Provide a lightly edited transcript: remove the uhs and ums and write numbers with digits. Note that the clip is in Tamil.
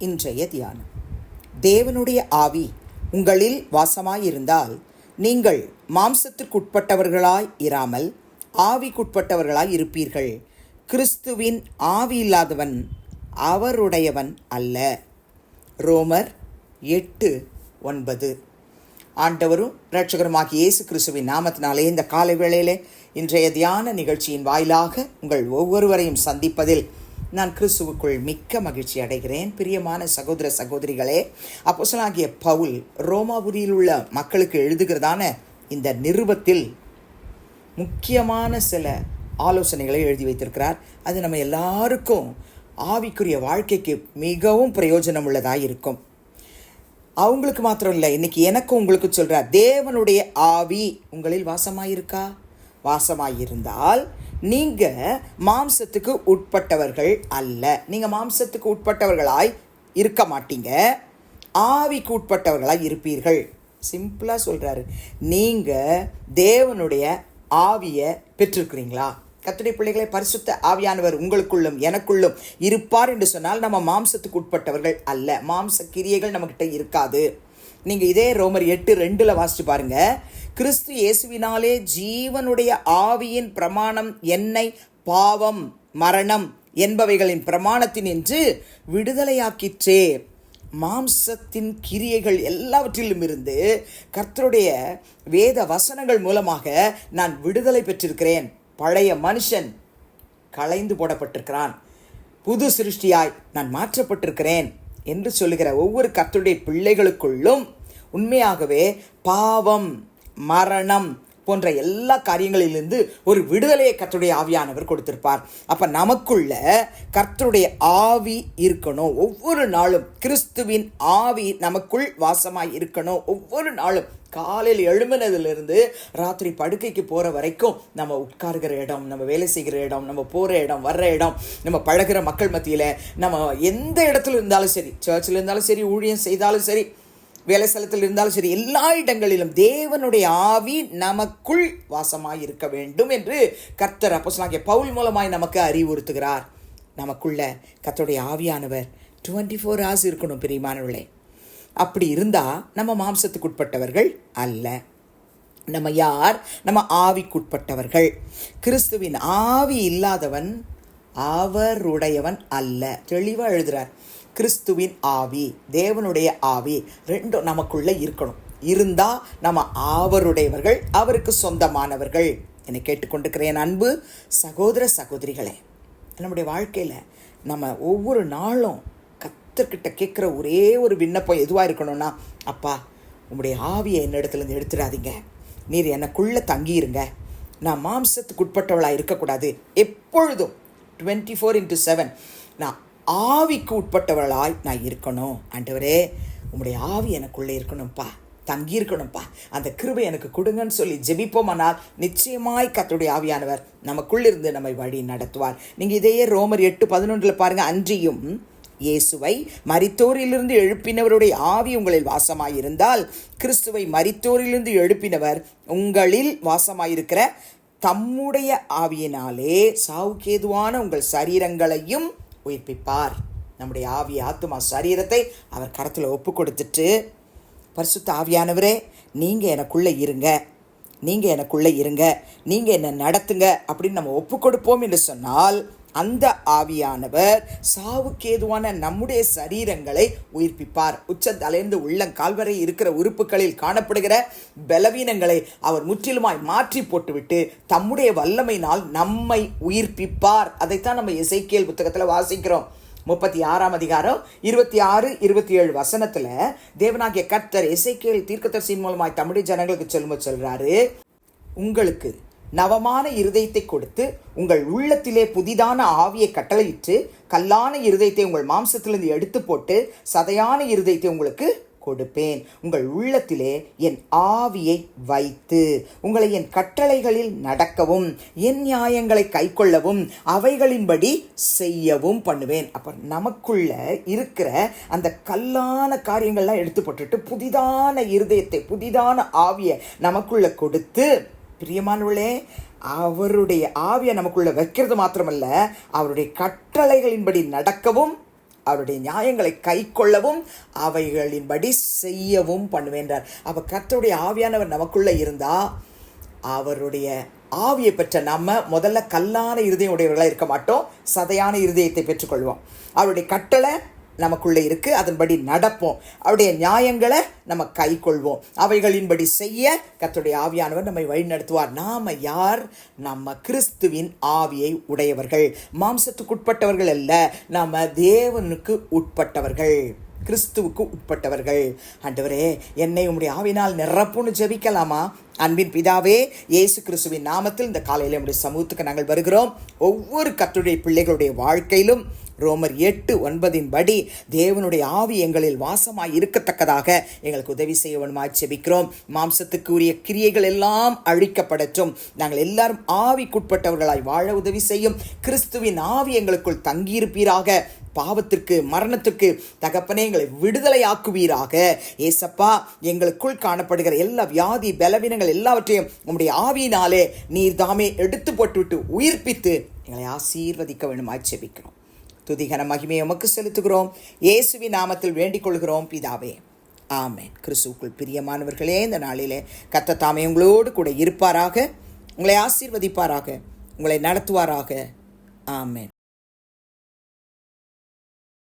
இன்றைய தியானம். தேவனுடைய ஆவி உங்களில் வாசமாயிருந்தால் நீங்கள் மாம்சத்திற்குட்பட்டவர்களாய் இராமல் ஆவிக்குட்பட்டவர்களாய் இருப்பீர்கள். கிறிஸ்துவின் ஆவி இல்லாதவன் அவருடையவன் அல்ல. ரோமர் 8:9. ஆண்டவரும் இரட்சகருமாகிய இயேசு கிறிஸ்துவின் நாமத்தினாலே இந்த காலை வேளையிலே இன்றைய தியான நிகழ்ச்சியின் வாயிலாக உங்கள் ஒவ்வொருவரையும் சந்திப்பதில் நான் கிறிஸ்துவுக்குள் மிக்க மகிழ்ச்சி அடைகிறேன். பிரியமான சகோதர சகோதரிகளே, அப்போஸ்தலனாகிய பவுல் ரோமாபுரியில் உள்ள மக்களுக்கு எழுதுகிறதான இந்த நிருபத்தில் முக்கியமான சில ஆலோசனைகளை எழுதி வைத்திருக்கிறார். அது நம்ம எல்லாருக்கும் ஆவிக்குரிய வாழ்க்கைக்கு மிகவும் பிரயோஜனம் உள்ளதாக இருக்கும். அவங்களுக்கு மாத்திரம் இல்லை, இன்னைக்கு எனக்கும் உங்களுக்கு சொல்கிறார், தேவனுடைய ஆவி உங்களில் வாசமாயிருக்கா? வாசமாயிருந்தால் நீங்கள் மாம்சத்துக்கு உட்பட்டவர்கள் அல்ல. நீங்கள் மாம்சத்துக்கு உட்பட்டவர்களாய் இருக்க மாட்டீங்க, ஆவிக்கு உட்பட்டவர்களாய் இருப்பீர்கள். சிம்பிளாக சொல்கிறாரு. நீங்கள் தேவனுடைய ஆவியை பெற்றிருக்கிறீங்களா? கர்த்தருடைய பிள்ளைகளை, பரிசுத்த ஆவியானவர் உங்களுக்குள்ளும் எனக்குள்ளும் இருப்பார் என்று சொன்னால் நம்ம மாம்சத்துக்கு உட்பட்டவர்கள் அல்ல. மாம்ச கிரியைகள் நம்மக்கிட்ட இருக்காது. நீங்கள் இதே ரோமர் 8:2 வாசிச்சு பாருங்க. கிறிஸ்து இயேசுவினாலே ஜீவனுடைய ஆவியின் பிரமாணம் என்னை பாவம் மரணம் என்பவைகளின் பிரமாணத்தினின்று விடுதலையாக்கிற்றே. மாம்சத்தின் கிரியைகள் எல்லாவற்றிலும் இருந்து கர்த்தருடைய வேத வசனங்கள் மூலமாக நான் விடுதலை பெற்றிருக்கிறேன். பழைய மனுஷன் களைந்து போடப்பட்டிருக்கிறான், புது சிருஷ்டியாய் நான் மாற்றப்பட்டிருக்கிறேன் என்று சொல்லுகிற ஒவ்வொரு கர்த்தருடைய பிள்ளைகளுக்குள்ளும் உண்மையாகவே பாவம் மரணம் போன்ற எல்லா காரியங்களிலிருந்து ஒரு விடுதலையை கர்த்தருடைய ஆவியானவர் கொடுத்திருப்பார். அப்ப நமக்குள்ள கர்த்தருடைய ஆவி இருக்கணும். ஒவ்வொரு நாளும் கிறிஸ்துவின் ஆவி நமக்குள் வாசமாய் இருக்கணும். ஒவ்வொரு நாளும் காலையில் எழும்பினதிலிருந்து ராத்திரி படுக்கைக்கு போகிற வரைக்கும் நம்ம உட்கார்கிற இடம், நம்ம வேலை செய்கிற இடம், நம்ம போகிற இடம், வர்ற இடம், நம்ம பழகிற மக்கள் மத்தியில், நம்ம எந்த இடத்துல இருந்தாலும் சரி, சர்ச்சில் இருந்தாலும் சரி, ஊழியம் செய்தாலும் சரி, வேலை ஸ்தலத்தில் இருந்தாலும் சரி, எல்லா இடங்களிலும் தேவனுடைய ஆவி நமக்குள் வாசமாய் இருக்க வேண்டும் என்று கர்த்தர் அப்போஸ்தலனாகிய பவுல் மூலமாய் நமக்கு அறிவுறுத்துகிறார். நமக்குள்ள கர்த்தருடைய ஆவியானவர் 24 hours இருக்கணும். பிரியமானவர்களே, அப்படி இருந்தால் நம்ம மாம்சத்துக்கு உட்பட்டவர்கள் அல்ல. நம்ம யார்? நம்ம ஆவிக்குட்பட்டவர்கள். கிறிஸ்துவின் ஆவி இல்லாதவன் அவருடையவன் அல்ல. தெளிவாக எழுதுறார். கிறிஸ்துவின் ஆவி, தேவனுடைய ஆவி ரெண்டும் நமக்குள்ளே இருக்கணும். இருந்தால் நம்ம அவருடையவர்கள், அவருக்கு சொந்தமானவர்கள். என்னை கேட்டுக்கொண்டிருக்கிறேன் அன்பு சகோதர சகோதரிகளே, நம்முடைய வாழ்க்கையில் நம்ம ஒவ்வொரு நாளும் கர்த்தர்கிட்ட கேட்குற ஒரே ஒரு விண்ணப்பம் எதுவாக இருக்கணும்னா, அப்பா உங்களுடைய ஆவியை என்னிடத்துலேருந்து எடுத்துடாதீங்க, நீர் எனக்குள்ளே தங்கியிருங்க, நான் மாம்சத்துக்கு உட்பட்டவளாக இருக்கக்கூடாது, எப்பொழுதும் 24/7 நான் ஆவிக்கு உட்பட்டவளாய் நான் இருக்கணும். ஆண்டவரே உங்களுடைய ஆவி எனக்குள்ளே இருக்கணும்ப்பா, தங்கி இருக்கணும்ப்பா, அந்த கிருபை எனக்கு கொடுங்கன்னு சொல்லி ஜெபிப்போமானால் நிச்சயமாய் கர்த்தருடைய ஆவியானவர் நமக்குள்ளிருந்து நம்மை வழி நடத்துவார். நீங்கள் இதையே ரோமர் 8:11 பாருங்கள். அன்றியும் இயேசுவை மரித்தோரிலிருந்து எழுப்பினவருடைய ஆவி உங்களில் வாசமாயிருந்தால் கிறிஸ்துவை மரித்தோரிலிருந்து எழுப்பினவர் உங்களில் வாசமாயிருக்கிற தம்முடைய ஆவியினாலே சாவுக்கேதுவான உங்கள் சரீரங்களையும் உயிர்ப்பிப்பார். நம்முடைய ஆவி ஆத்துமா சரீரத்தை அவர் கரத்தில் ஒப்பு கொடுத்துட்டு, பரிசுத்த ஆவியானவரே நீங்கள் எனக்குள்ளே இருங்க, நீங்கள் எனக்குள்ளே இருங்க, நீங்கள் என்னை நடத்துங்க அப்படின்னு நம்ம ஒப்பு கொடுப்போம் என்று சொன்னால் அந்த ஆவியானவர் சாவுக்கேதுவான நம்முடைய சரீரங்களை உயிர்ப்பிப்பார். உச்சத்தலைந்து உள்ளங்கால் வரை இருக்கிற உறுப்புகளில் காணப்படுகிற பலவீனங்களை அவர் முற்றிலுமாய் மாற்றி போட்டுவிட்டு தம்முடைய வல்லமையினால் நம்மை உயிர்ப்பிப்பார். அதைத்தான் நம்ம எசேக்கியேல் புத்தகத்தில் வாசிக்கிறோம். 36 அதிகாரம் 26-27 வசனத்தில் தேவனாகிய கர்த்தர் எசேக்கியேல் தீர்க்கதரிசியின் மூலமாய் தம்முடைய ஜனங்களுக்கு சொல்றாரு, உங்களுக்கு நவமான இருதயத்தை கொடுத்து உங்கள் உள்ளத்திலே புதிதான ஆவியை கட்டளையிட்டு கல்லான இருதயத்தை உங்கள் மாம்சத்திலிருந்து எடுத்து போட்டு சதையான இருதயத்தை உங்களுக்கு கொடுப்பேன். உங்கள் உள்ளத்திலே என் ஆவியை வைத்து உங்களை என் கட்டளைகளில் நடக்கவும் என் நியாயங்களை கைக்கொள்ளவும் அவைகளின்படி செய்யவும் பண்ணுவேன். அப்போ நமக்குள்ள இருக்கிற அந்த கல்லான காரியங்கள்லாம் எடுத்து போட்டுட்டு புதிதான இருதயத்தை, புதிதான ஆவியை நமக்குள்ள கொடுத்து, பிரியமானவர்களே, அவருடைய ஆவியை நமக்குள்ள வைக்கிறது மாத்திரமல்ல, அவருடைய கட்டளைகளின்படி நடக்கவும் அவருடைய நியாயங்களை கை கொள்ளவும் அவைகளின்படி செய்யவும் பண்ணுவேன்றார். அப்போ கர்த்தருடைய ஆவியானவர் நமக்குள்ளே இருந்தால் அவருடைய ஆவியை பெற்ற நம்ம முதல்ல கல்லான இருதயம் உடையவர்களாக இருக்க மாட்டோம், சதையான இருதயத்தை பெற்றுக்கொள்வோம். அவருடைய கட்டளை நமக்குள்ளே இருக்குது, அதன்படி நடப்போம். அவருடைய நியாயங்களை நம்ம கை கொள்வோம், அவைகளின்படி செய்ய கர்த்தருடைய ஆவியானவர் நம்மை வழிநடத்துவார். நாம் யார்? நம்ம கிறிஸ்துவின் ஆவியை உடையவர்கள், மாம்சத்துக்குட்பட்டவர்கள் அல்ல, நம்ம தேவனுக்கு உட்பட்டவர்கள், கிறிஸ்துவுக்கு உட்பட்டவர்கள். ஆண்டவரே, என்னை உம்முடைய ஆவினால் நிரப்புன்னு ஜெபிக்கலாமா? அன்பின் பிதாவே, இயேசு கிறிஸ்துவின் நாமத்தில் இந்த காலையில் நம்முடைய சமூகத்துக்கு நாங்கள் வருகிறோம். ஒவ்வொரு கர்த்தருடைய பிள்ளைகளுடைய வாழ்க்கையிலும் ரோமர் 8:9 படி தேவனுடைய ஆவி எங்களில் வாசமாய் இருக்கத்தக்கதாக எங்களுக்கு உதவி செய்ய வேண்டுமாய் ஜெபிக்கிறோம். மாம்சத்துக்கு உரிய கிரியைகள் எல்லாம் அழிக்கப்படட்டும். நாங்கள் எல்லாரும் ஆவிக்குட்பட்டவர்களாய் வாழ உதவி செய்யும். கிறிஸ்துவின் ஆவி எங்களுக்குள் தங்கியிருப்பீராக. பாவத்திற்கு, மரணத்திற்கு தகப்பனே எங்களை விடுதலையாக்குவீராக. ஏசப்பா, எங்களுக்குள் காணப்படுகிற எல்லா வியாதி பலவீனங்கள் எல்லாவற்றையும் உம்முடைய ஆவியினாலே நீர் தாமே எடுத்து போட்டுவிட்டு உயிர்ப்பித்து எங்களை ஆசீர்வதிக்க வேண்டுமாய் ஜெபிக்கிறோம். துதிகன மகிமையை உமக்கு செலுத்துகிறோம். இயேசுவின் நாமத்தில் வேண்டிக் கொள்கிறோம் பிதாவே, ஆமென். கிறிஸ்துவுக்குள் பிரியமானவர்களே, இந்த நாளிலே கர்த்தர் தாமே உங்களோடு கூட இருப்பாராக, உங்களை ஆசீர்வதிப்பாராக, உங்களை நடத்துவாராக. ஆமென்.